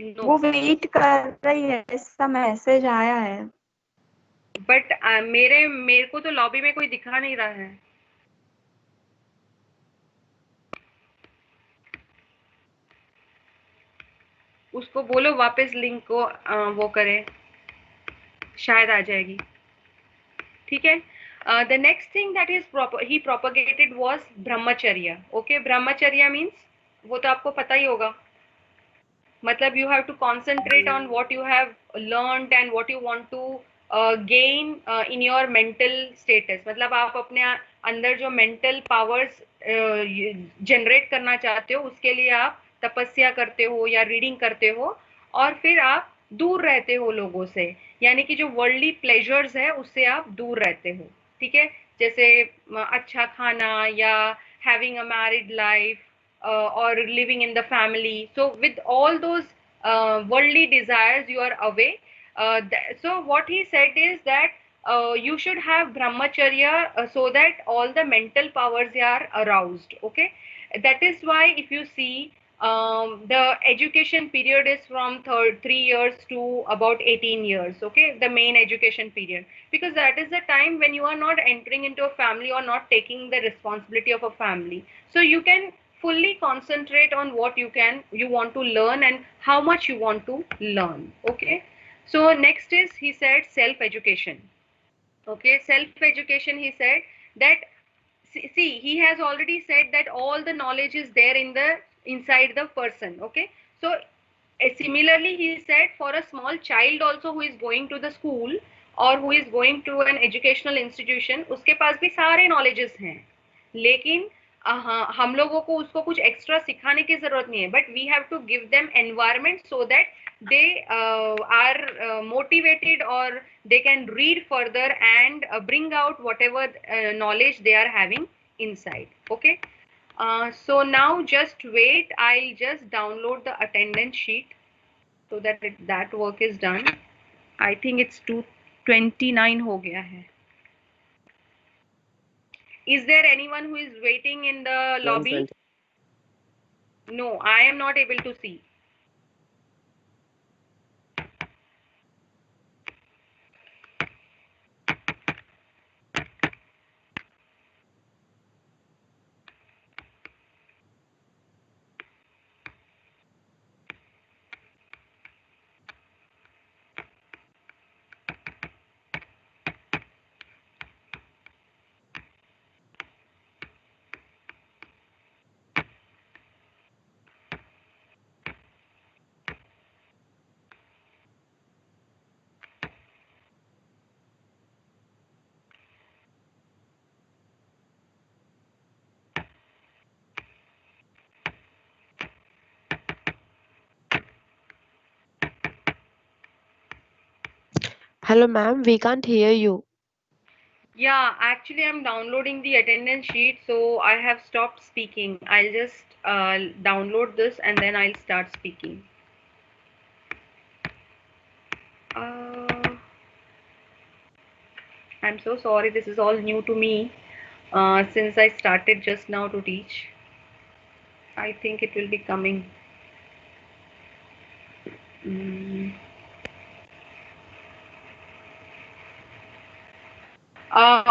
No. वो वेट कर रही है, इसका मैसेज आया है। बट मेरे को तो लॉबी में कोई दिखा नहीं रहा है। उसको बोलो वापस लिंक को वो करे, शायद आ जाएगी। ठीक है। The next thing that is he propagated was ब्रह्मचर्य। ओके, ब्रह्मचर्य मीन्स वो तो आपको पता ही होगा। मतलब you have to concentrate on what you have learned and what you want to gain in your mental status। मतलब आप अपने अंदर जो mental powers generate करना चाहते हो, उसके लिए आप तपस्या करते हो या रीडिंग करते हो, और फिर आप दूर रहते हो लोगों से, यानी कि जो वर्ल्डली प्लेजर्स है उससे आप दूर रहते हो। ठीक है, जैसे अच्छा खाना या having a married life or living in the family. So with all those worldly desires, you are away. So what he said is that you should have brahmacharya so that all the mental powers are aroused. Okay, that is why if you see the education period is from 3 years to about 18 years. Okay, the main education period, because that is the time when you are not entering into a family or not taking the responsibility of a family. So you can fully concentrate on what you want to learn and how much you want to learn. Okay, so next is, he said, self education. Okay, self education, he said that, see, he has already said that all the knowledge is there in the inside the person. Okay, so similarly he said for a small child also who is going to the school or who is going to an educational institution, उसके पास भी सारे knowledges हैं, लेकिन हम लोगों को उसको कुछ एक्स्ट्रा सिखाने की जरूरत नहीं है, but we have to give them environment so that they are motivated, or they can read further and bring out whatever knowledge they are having inside. Okay, so now just wait, I'll just download the attendance sheet so that that work is done. I think it's 2:29 हो गया है. Is there anyone who is waiting in the lobby? No, I am not able to see. Hello, ma'am. We can't hear you. Yeah, actually I'm downloading the attendance sheet, so I have stopped speaking. I'll just download this and then I'll start speaking. I'm so sorry, this is all new to me since I started just now to teach. I think it will be coming.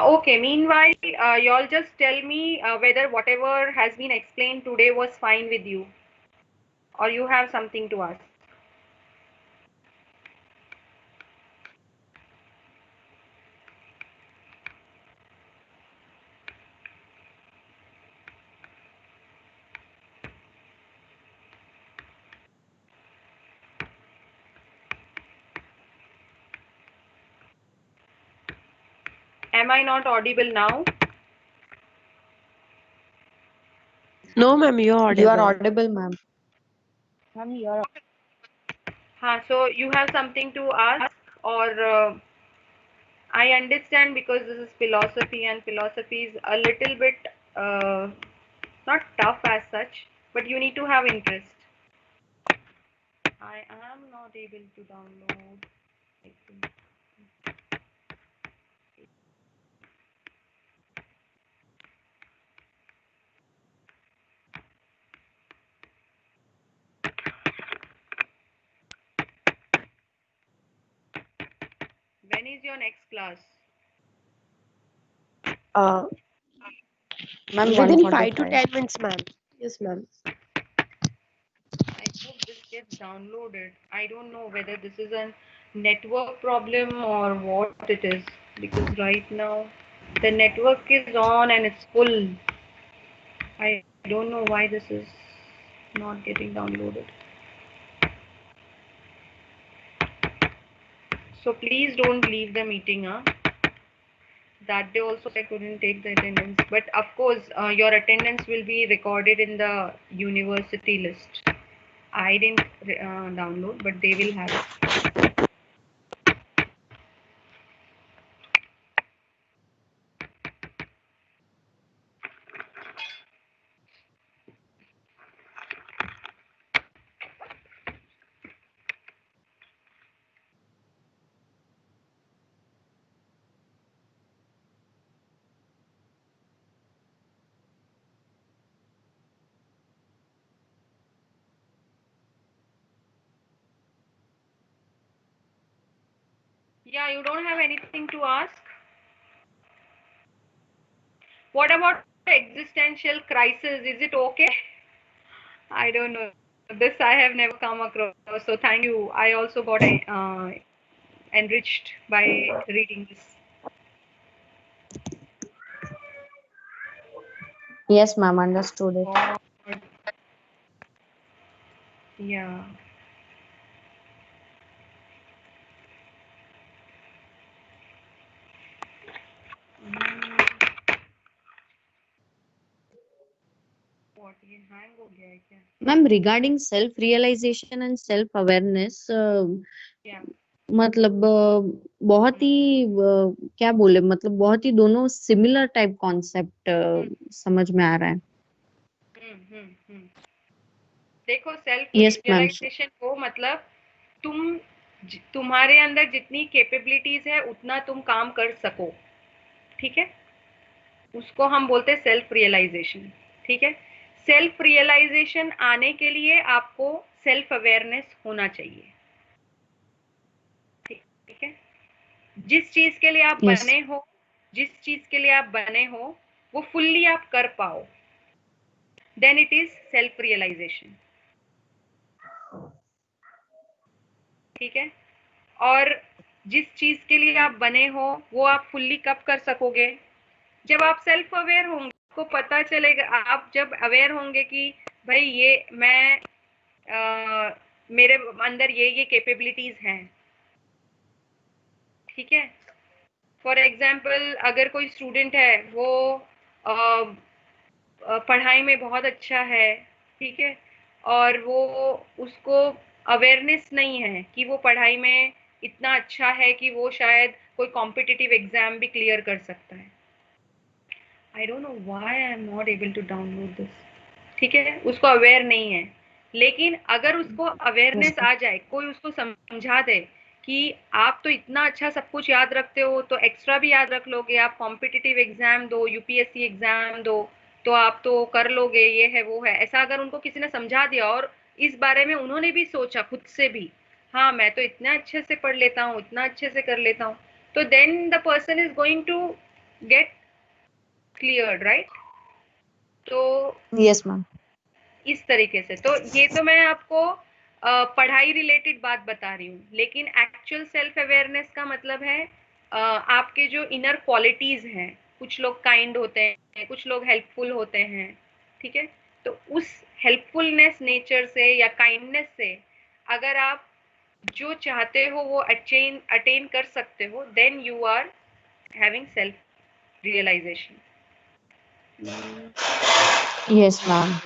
Okay, meanwhile, y'all just tell me whether whatever has been explained today was fine with you, or you have something to ask. Am I not audible now? No, ma'am, you're You are audible. audible, ma'am. Ma'am, you're हाँ, so you have something to ask, or I understand because this is philosophy, and philosophy is a little bit not tough as such, but you need to have interest. I am not able to download. I think. When is your next class? Uh, Ma'am, within 5 to 1:45. 10 minutes, ma'am. Yes, ma'am. I hope this gets downloaded. I don't know whether this is a network problem or what it is, because right now the network is on and it's full. I don't know why this is not getting downloaded. So please don't leave the meeting. That day also I couldn't take the attendance, but of course your attendance will be recorded in the university list. I didn't download, but they will have it. Yeah, you don't have anything to ask? What about existential crisis? Is it okay? I don't know. This I have never come across. So thank you. I also got enriched by reading this. Yes, ma'am, understood it. God. Yeah. What ये hang हो गया है क्या? Ma'am, regarding self-realization and self-awareness, Yeah. मतलब बहुत ही क्या बोले, मतलब बहुत ही दोनों सिमिलर टाइप कॉन्सेप्ट समझ में आ रहा है. देखो सेल्फ Yes, ma'am. रियलाइजेशन को मतलब तुम्हारे अंदर जितनी कैपेबिलिटीज है उतना तुम काम कर सको, ठीक है, उसको हम बोलते हैं सेल्फ रियलाइजेशन. ठीक है, सेल्फ रियलाइजेशन आने के लिए आपको सेल्फ अवेयरनेस होना चाहिए. ठीक है, जिस चीज के लिए आप Yes. बने हो, जिस चीज के लिए आप बने हो वो फुल्ली आप कर पाओ, then it is self realization. ठीक है, और जिस चीज के लिए आप बने हो वो आप फुल्ली कब कर सकोगे? जब आप सेल्फ अवेयर होंगे, आपको पता चलेगा. आप जब अवेयर होंगे कि भाई ये मैं मेरे अंदर ये कैपेबिलिटीज हैं. ठीक है, फॉर एग्जाम्पल अगर कोई स्टूडेंट है वो पढ़ाई में बहुत अच्छा है, ठीक है, और वो उसको अवेयरनेस नहीं है कि वो पढ़ाई में इतना अच्छा है कि वो शायद कोई कॉम्पिटिटिव एग्जाम भी क्लियर कर सकता है. I don't know why I am not able to download this. ठीक है, उसको अवेयर नहीं है. लेकिन अगर उसको अवेयरनेस आ जाए, कोई उसको समझा दे कि आप तो इतना अच्छा सब कुछ याद रखते हो तो एक्स्ट्रा भी याद रख लोगे, आप कॉम्पिटिटिव एग्जाम दो, यूपीएससी एग्जाम दो तो आप तो कर लोगे, ये है वो है, ऐसा अगर उनको किसी ने समझा दिया और इस बारे में उन्होंने भी सोचा खुद से भी, हाँ मैं तो इतना अच्छे से पढ़ लेता हूँ, इतना अच्छे से कर लेता हूँ, तो then the person is going to get cleared, right? तो Yes, ma'am. इस तरीके से, तो ये तो मैं आपको पढ़ाई रिलेटेड बात बता रही हूँ, लेकिन एक्चुअल सेल्फ अवेयरनेस का मतलब है आपके जो इनर क्वालिटीज हैं. कुछ लोग काइंड होते हैं, कुछ लोग हेल्पफुल होते हैं, ठीक है, तो उस हेल्पफुलनेस नेचर से या काइंडनेस से अगर आप जो चाहते हो वो अटेन कर सकते हो, then you are having self realization. Yes, ma'am.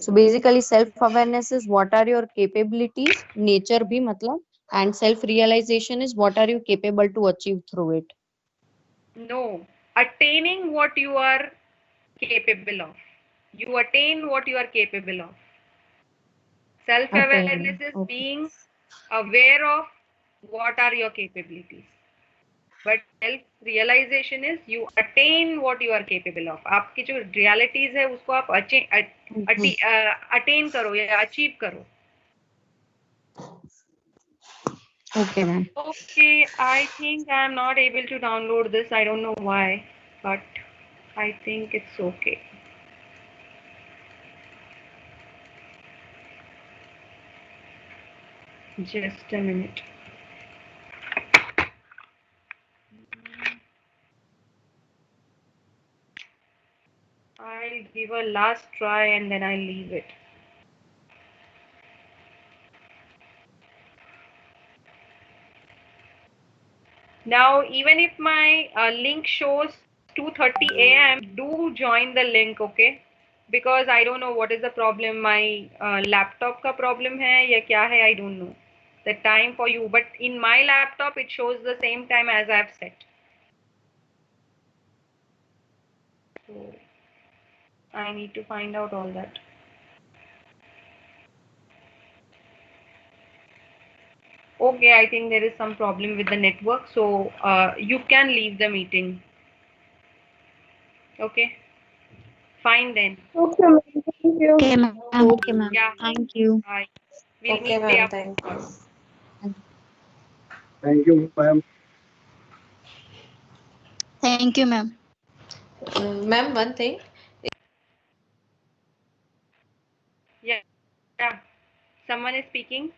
So basically self-awareness is what are your capabilities, nature भी मतलब, and self-realization is what are you capable to achieve through it. No, attaining what you are capable of. You attain what you are capable of. Self-awareness Attaining. is Okay. being aware of what are your capabilities. But self-realization is you attain what you are capable of. आपकी जो realities है उसको आप attain करो या achieve करो. Okay, ma'am. Okay, I think I am not able to download this. I don't know why, but I think it's okay. Just a minute. I'll give a last try and then I'll leave it. Now, even if my link shows 2:30 a.m., do join the link, okay? Because I don't know what is the problem. My laptop का problem है या क्या है? I don't know the time for you. But in my laptop, it shows the same time as I've set. So I need to find out all that. Okay, I think there is some problem with the network, so you can leave the meeting. Okay, fine then. Okay, ma'am. Thank you. Okay, ma'am. Okay, ma'am. Yeah, Thank you. bye. We'll Okay, meet day ma'am. after. Thank you. Thank you, ma'am. Thank you, ma'am. Ma'am, one thing. Yeah, yeah. Someone is speaking.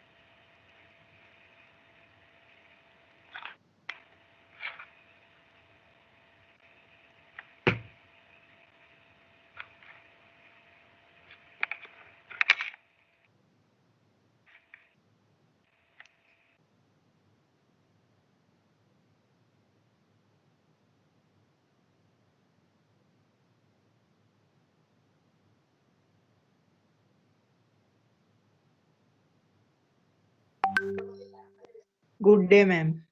Good day, ma'am.